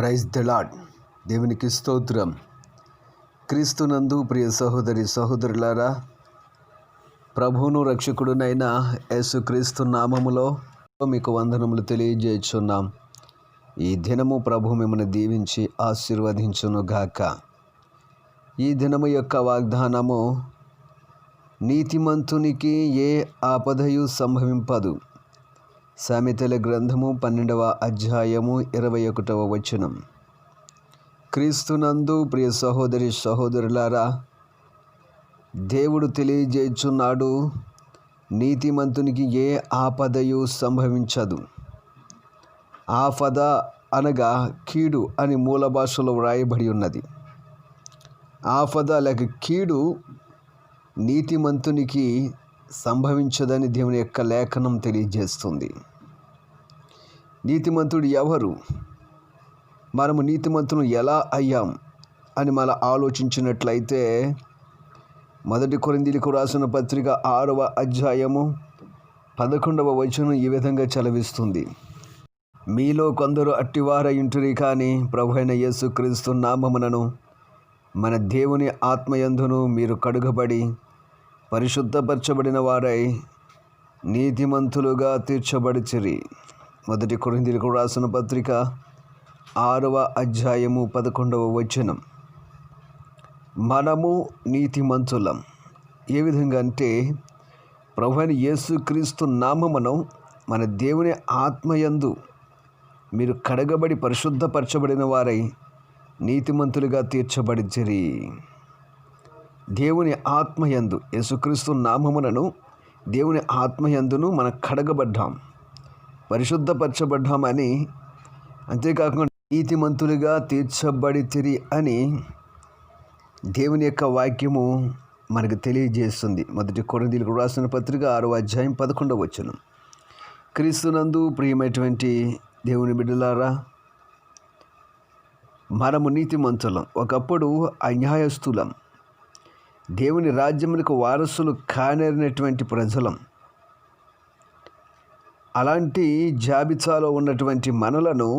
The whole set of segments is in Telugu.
Praise the lord. దేవునికి స్తోత్రం. క్రీస్తునందు ప్రియ సహోదరి సహోదరులారా, ప్రభువును రక్షకుడునైన యేసుక్రీస్తు నామములో మీకు వందనములు తెలియజేయుచున్నాం. ఈ దినము ప్రభు మిమ్మల్ని దీవించి ఆశీర్వదించునుగాక. ఈ దినము యొక్క వాగ్దానము, నీతిమంతునికి ఏ ఆపదయు సంభవింపదు. సామెతల గ్రంథము 12వ అధ్యాయము 21వ వచనం. క్రీస్తునందు ప్రియ సహోదరి సహోదరులారా, దేవుడు తెలియజేయుచున్నాడు, నీతిమంతునికి ఏ ఆపదయు సంభవించదు. ఆపద అనగా కీడు అని మూల భాషలో వ్రాయబడి ఉన్నది. ఆపద లేక కీడు నీతిమంతునికి సంభవించదని దేవుని యొక్క లేఖనం తెలియజేస్తుంది. నీతిమంతుడు ఎవరు? మనము నీతిమంతులు ఎలా అయ్యాం అని మనం ఆలోచించినట్లయితే, 1 కొరింథీయులకు రాసిన పత్రిక 6వ అధ్యాయము 11వ వచనం ఈ విధంగా చలవిస్తుంది. మీలో కొందరు అట్టివారయుంటురి, కానీ ప్రభువైన యేసుక్రీస్తు నామమునను మన దేవుని ఆత్మయందును మీరు కడుగబడి పరిశుద్ధపరచబడిన వారై నీతిమంతులుగా తీర్చబడిచిరి. 1 కొరింథీయులకు రాసిన పత్రిక 6వ అధ్యాయము 11వ వచనం. మనము నీతిమంతులం. ఏ విధంగా అంటే, ప్రభువైన యేసుక్రీస్తు నామమును మన దేవుని ఆత్మయందు మీరు కడగబడి పరిశుద్ధపరచబడిన వారై నీతిమంతులుగా తీర్చబడిచిరి. దేవుని ఆత్మయందు, యేసుక్రీస్తు నామమునను దేవుని ఆత్మయందును మనం కడగబడ్డాం, పరిశుద్ధపరచబడ్డామని, అంతేకాకుండా నీతిమంతులుగా తీర్చబడితిరి అని దేవుని యొక్క వాక్యము మనకు తెలియజేస్తుంది. 1 కొరింథీయులకు రాసిన పత్రిక 6వ అధ్యాయం 11వ వచనం. క్రీస్తునందు ప్రియమైనటువంటి దేవుని బిడ్డలారా, మనము నీతిమంతులం. ఒకప్పుడు అన్యాయస్తులం, దేవుని రాజ్యములకు వారసులు కానేరినటువంటి ప్రజలం. అలాంటి జాబితాలో ఉన్నటువంటి మనలను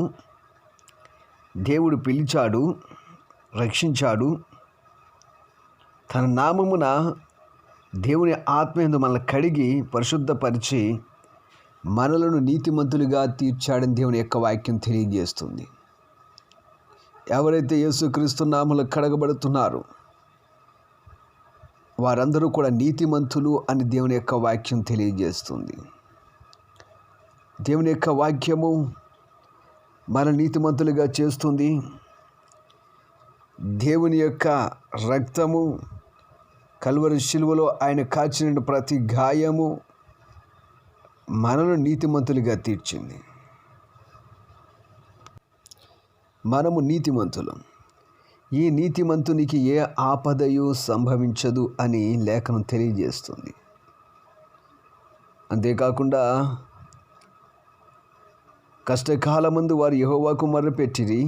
దేవుడు పిలిచాడు, రక్షించాడు. తన నామమున దేవుని ఆత్మయందు మనల్ని కడిగి పరిశుద్ధపరిచి మనలను నీతిమంతులుగా తీర్చాడని దేవుని యొక్క వాక్యం తెలియజేస్తుంది. ఎవరైతే యేసుక్రీస్తు నామములో కడగబడుతున్నారో వారందరూ కూడా నీతిమంతులు అని దేవుని యొక్క వాక్యం తెలియజేస్తుంది. దేవుని యొక్క వాక్యము మన నీతిమంతులుగా చేస్తుంది. దేవుని యొక్క రక్తము, కల్వరి శిలువలో ఆయన కాచిన ప్రతి గాయము మనను నీతిమంతులుగా తీర్చింది. మనము నీతిమంతులం. ఈ నీతిమంతునికి ఏ ఆపదయు సంభవించదు అని లేఖనం తెలియజేస్తుంది. అంతేకాకుండా కష్టకాలమందు వారు యెహోవాకు మొర్రపెట్టిరి,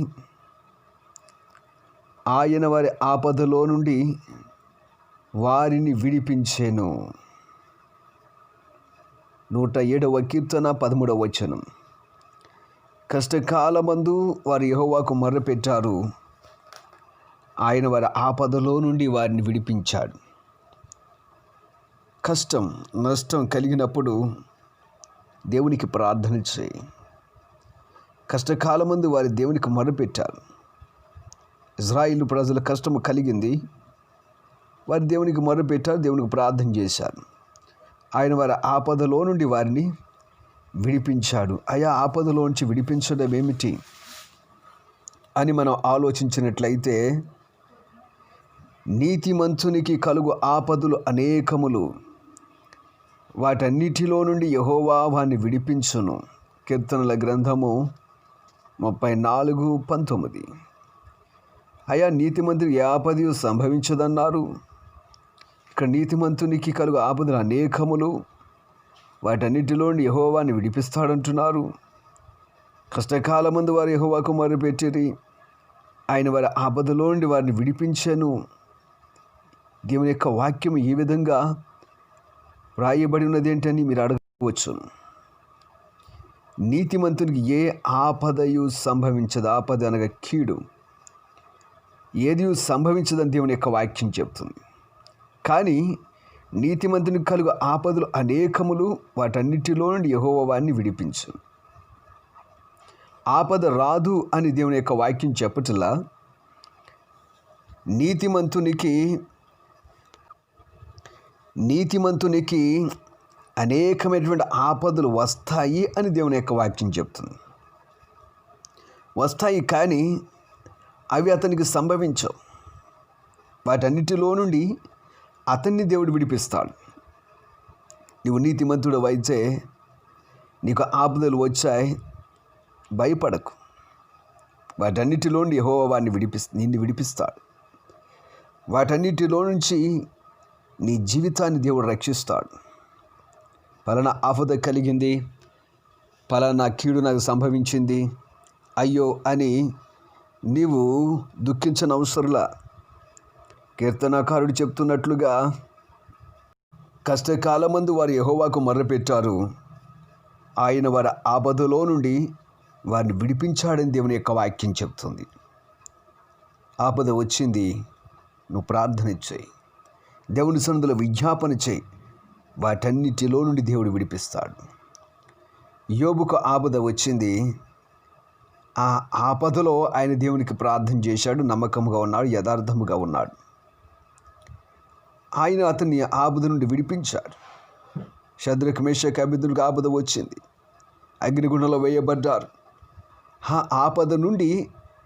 ఆయన వారి ఆపదలో నుండి వారిని విడిపించెను. 107వ కీర్తన 13వ వచనం. కష్టకాలమందు వారు యెహోవాకు మొర్రపెట్టారు, ఆయన వారి ఆపదలో నుండి వారిని విడిపించాడు. కష్టం, నష్టం కలిగినప్పుడు దేవునికి ప్రార్థన చేయి. కష్టకాలమందు వారి దేవునికి మొర్రపెట్టారు. ఇజ్రాయేలు ప్రజల కష్టము కలిగింది, వారి దేవునికి మొర్రపెట్టారు, దేవునికి ప్రార్థన చేశారు. ఆయన వారి ఆపదలో నుండి వారిని విడిపించాడు. ఆయా ఆపదలోంచి విడిపించడం ఏమిటి అని మనం ఆలోచించినట్లయితే, నీతిమంతునికి కలుగు ఆపదలు అనేకములు, వాటన్నిటిలో నుండి యెహోవా వారిని విడిపించును. కీర్తనల గ్రంథము 34:19. అయా నీతిమంతునికి ఏ ఆపదయు సంభవించదన్నారు. ఇక్కడ నీతిమంతునికి కలుగు ఆపదలు అనేకములు, వాటన్నిటిలో నుండి యెహోవాని విడిపిస్తాడంటున్నారు. కష్టకాలమందు వారు యెహోవాకు మొర్రపెట్టిరి, ఆయన వారి ఆపదలో నుండి వారిని విడిపించెను. దేవుని యొక్క వాక్యం ఈ విధంగా వ్రాయబడి ఉన్నది ఏంటని మీరు అడగవచ్చు. నీతిమంతునికి ఏ ఆపదయు సంభవించదు. ఆపద అనగా కీడు, ఏది సంభవించదని దేవుని యొక్క వాక్యం చెప్తుంది. కానీ నీతిమంతునికి కలుగు ఆపదలు అనేకములు, వాటన్నిటిలో నుండి యెహోవా వారిని విడిపించు. ఆపద రాదు అని దేవుని యొక్క వాక్యం చెప్పటంలా నీతిమంతునికి అనేకమైనటువంటి ఆపదలు వస్తాయి అని దేవుని యొక్క వాక్యం చెప్తుంది. వస్తాయి, కానీ అవి అతనికి సంభవించవు. వాటన్నిటిలో నుండి అతన్ని దేవుడు విడిపిస్తాడు. నువ్వు నీతిమంతుడు అయితే నీకు ఆపదలు వచ్చాయి, భయపడకు. వాటన్నిటిలో నుండి యెహోవా వారిని నిన్ను విడిపిస్తాడు. వాటన్నిటిలో నుంచి నీ జీవితాన్ని దేవుడు రక్షిస్తాడు. పలానా ఆపద కలిగింది, పలానా కీడు నాకు సంభవించింది, అయ్యో అని నీవు దుఃఖించనవసరంలా. కీర్తనాకారుడు చెప్తున్నట్లుగా కష్టకాలమందు వారు యెహోవాకు మొర్రపెట్టారు, ఆయన వారి ఆపదలో నుండి వారిని విడిపించాడని దేవుని యొక్క వాక్యం చెప్తుంది. ఆపద వచ్చింది, నువ్వు ప్రార్థన చేయి, దేవుని సన్నిధిలో విజ్ఞాపన చేయి, వాటన్నిటిలో నుండి దేవుడు విడిపిస్తాడు. యోబుకు ఆపద వచ్చింది, ఆ ఆపదలో ఆయన దేవునికి ప్రార్థన చేశాడు, నమ్మకంగా ఉన్నాడు, యథార్థముగా ఉన్నాడు. ఆయన అతన్ని ఆపద నుండి విడిపించాడు. షద్రకు మేషకు అబేద్నెగోకు ఆపద వచ్చింది, అగ్నిగుండంలో వేయబడ్డారు. ఆ ఆపద నుండి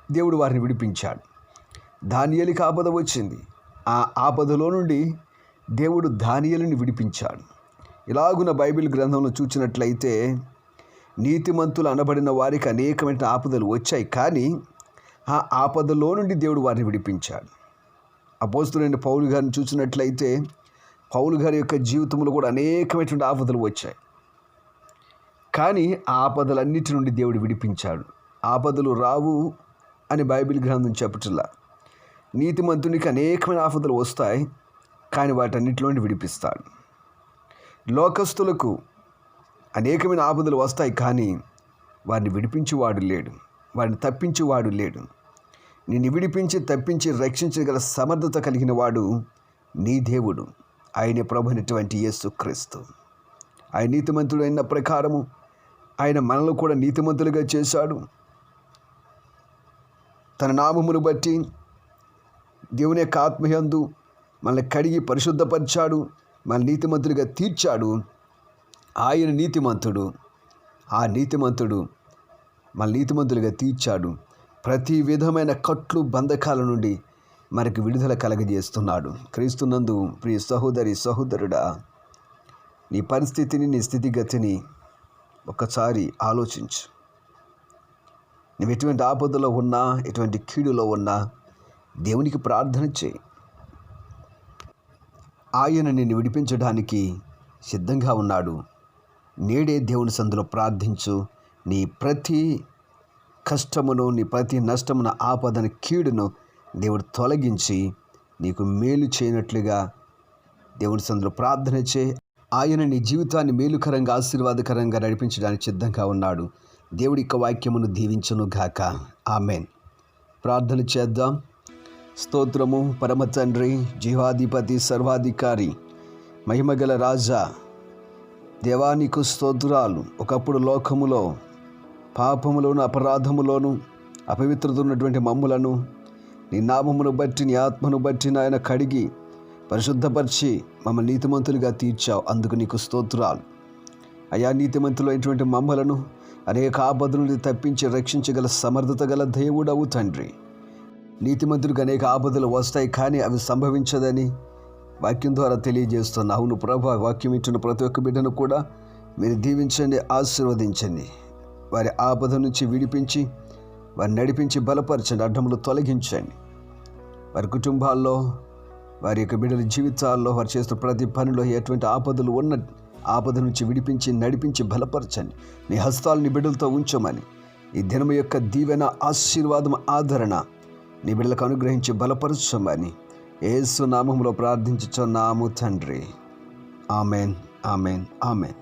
దేవుడు వారిని విడిపించాడు. దానియేలుకి ఆపద వచ్చింది, ఆ ఆపదలో నుండి దేవుడు దానియేలుని విడిపించాడు. ఇలాగున బైబిల్ గ్రంథంలో చూసినట్లయితే నీతిమంతులు అనబడిన వారికి అనేకమైన ఆపదలు వచ్చాయి, కానీ ఆ ఆపదలో నుండి దేవుడు వారిని విడిపించాడు. అపోస్తలుడైన పౌలు గారిని చూసినట్లయితే పౌలు గారి యొక్క జీవితంలో కూడా అనేకమైనటువంటి ఆపదలు వచ్చాయి, కానీ ఆ ఆపదలన్నిటి నుండి దేవుడు విడిపించాడు. ఆపదలు రావు అని బైబిల్ గ్రంథం చెప్పట్లా. నీతిమంతునికి అనేకమైన ఆపదలు వస్తాయి, కానీ వాటన్నిటిలో నుండి విడిపిస్తాడు. లోకస్తులకు అనేకమైన ఆపదలు వస్తాయి, కానీ వారిని విడిపించేవాడు లేడు, వారిని తప్పించేవాడు లేడు. నిన్ను విడిపించి తప్పించి రక్షించగల సమర్థత కలిగిన వాడు నీ దేవుడు, ఆయనే ప్రభువైనటువంటి యేసుక్రీస్తు. ఆయన నీతిమంతుడు అయిన ప్రకారము ఆయన మనల్ని కూడా నీతిమంతులుగా చేశాడు. తన నామమును బట్టి దేవుని యొక్క ఆత్మయందు మనల్ని కడిగి పరిశుద్ధపరిచాడు, మన నీతిమంతులుగా తీర్చాడు. ఆయన నీతిమంతుడు, ఆ నీతిమంతుడు మన నీతిమంతులుగా తీర్చాడు. ప్రతి విధమైన కట్లు బంధకాల నుండి మనకు విడుదల కలగజేస్తున్నాడు. క్రీస్తునందు ప్రియ సహోదరి సహోదరుడా, నీ పరిస్థితిని, నీ స్థితిగతిని ఒకసారి ఆలోచించు. నువ్వు ఎటువంటి ఆపదలో ఉన్నా, ఎటువంటి కీడులో ఉన్నా దేవునికి ప్రార్థన చేయి. ఆయన నిన్ను విడిపించడానికి సిద్ధంగా ఉన్నాడు. నేడే దేవుని సన్నిధిలో ప్రార్థించు. నీ ప్రతి కష్టమును, నీ ప్రతి నష్టమును, ఆపదను, కీడును దేవుడు తొలగించి నీకు మేలు చేయనట్లుగా దేవుని సన్నిధిలో ప్రార్థన చేయి. ఆయన నీ జీవితాన్ని మేలుకరంగా, ఆశీర్వాదకరంగా నడిపించడానికి సిద్ధంగా ఉన్నాడు. దేవుడి యొక్క వాక్యమును దీవించును గాక. ఆమెన్. ప్రార్థన చేద్దాం. స్తోత్రము పరమ తండ్రి, జీవాధిపతి, సర్వాధికారి, మహిమగల రాజా, దేవానికి స్తోత్రాలు. ఒకప్పుడు లోకములో పాపములోను, అపరాధములోను, అపవిత్రత ఉన్నటువంటి మమ్ములను నీ నామమును బట్టి, నీ ఆత్మను బట్టి నాయన కడిగి పరిశుద్ధపరిచి మమ్మల్ని నీతిమంతులుగా తీర్చావు. అందుకు నీకు స్తోత్రాలు. అయా, నీతిమంతులైనటువంటి మమ్మలను అనేక ఆపదల నుండి తప్పించి రక్షించగల సమర్థత గల దేవుడవు తండ్రి. నీతిమంతులకు అనేక ఆపదలు వస్తాయి, కానీ అవి సంభవించదని వాక్యం ద్వారా తెలియజేస్తున్నా. అవును ప్రభా, వాక్యం ఇచ్చిన ప్రతి ఒక్క బిడ్డను కూడా మీరు దీవించండి, ఆశీర్వదించండి. వారి ఆపద నుంచి విడిపించి వారిని నడిపించి బలపరచండి, అడ్డములు తొలగించండి. వారి కుటుంబాల్లో, వారి యొక్క బిడ్డల జీవితాల్లో, వారు చేస్తున్న ప్రతి పనిలో ఎటువంటి ఆపదలు ఉన్న ఆపద నుంచి విడిపించి నడిపించి బలపరచండి. నీ హస్తాలు నీ బిడ్డలతో ఉంచమని, ఈ దినము యొక్క దీవెన, ఆశీర్వాదం, ఆదరణ నీ బిడ్డలకు అనుగ్రహించి బలపరచమని యేసు నామములో ప్రార్థించుచున్నాము తండ్రి. Amen, amen, amen.